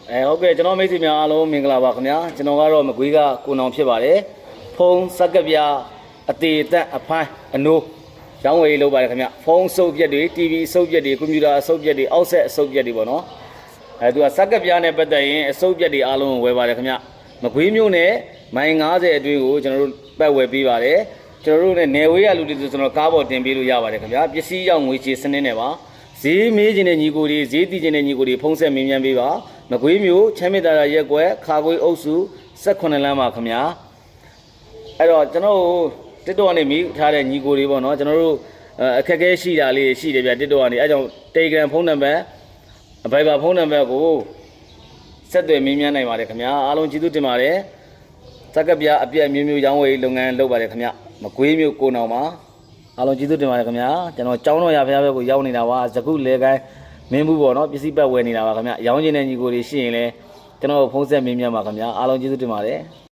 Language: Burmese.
ဟုတ်ကဲ့ကျွန်တော်မိတ်ဆွေများအားလုံးမင်္ဂလာပါခင်ဗျာကျွန်တော်ကတော့မကွေးကကိုနောင်ဖြစ်ပါတယ်ဖုန်းစက်ကပြအသေးအသက်အဖိုင်းအနိုးရောင်းဝယ်လုပ်ပါတယ်ခင်ဗျဖုန်းစုပ်ပြက်တွေ TV စုပ်ပြက်တွေကွန်ပျူတာစုပ်ပြက်တွေအောက်ဆက်အစုပ်ပြက်တွေပေါ့နော်သူကစက်ကပြနဲ့ပတ်သက်ရင်အစုပ်ပြက်တွေအားလုံးဝယ်ပါတယ်ခင်ဗျမကွေးမျိုးနဲ့မိုင်90အတွင်းကိုကျွန်တော်တို့ပတ်ဝယ်ပေးပါတယ်ကျွန်တော်တို့နဲ့နယ်ဝေးရလူတွေဆိုကျွန်တော်ကားပေါ်တင်ပေးလို့ရပါတယ်ခင်ဗျပစ္စည်းရောက်ငွေချေစနစ်နဲ့ပါဈေးမေးခြင်းတဲ့ညီကိုတွေဈေးတည်ခြင်းတဲ့ညီကိုတွေဖုန်းဆက်မင်းမြန်ပေးပါမကွေးမျိုးချမ်းမြေတာရရက်ကွယ်ခါကွေးအုပ်စု18လမ်းပါခင်ဗျာအဲ့တော့ကျွန်တော်တစ်တော့ကနေမိထားတဲ့ညီကိုတွေပေါ့နော်ကျွန်တော်တို့အခက်အခဲရှိတာလေးရှိတယ်ဗျတစ်တော့ကနေအဲ့ကြောင့် Telegram ဖုန်းနံပါတ် Viber ဖုန်းနံပါတ်ကိုဆက်သွယ်မင်းမြန်နိုင်ပါတယ်ခင်ဗျာအားလုံးကျေးဇူးတင်ပါတယ်စက်ကပြအပြည့်မျိုးမျိုးရောင်းဝယ်လုပ်ငန်းလုပ်ပါတယ်ခင်ဗျမကွေးမျိုးကိုနောင်ပါအားလုံးကျေးဇူးတင်ပါတယ်ခင်ဗျာကျွန်တော်ကျောင်းတော်ရဖျားဘက်ကိုရောက်နေတာပါဇကုလေကိုင်းမင်းဘူးပေါ့နော်ပစ္စည်းပတ်ဝယ်နေတာပါခင်ဗျရောင်းချင်တဲ့ညီကိုတွေရှိရင်လည်းကျွန်တော်ဖုန်းဆက်မင်းမြန်ပါခင်ဗျာအားလုံးကျေးဇူးတင်ပါတယ်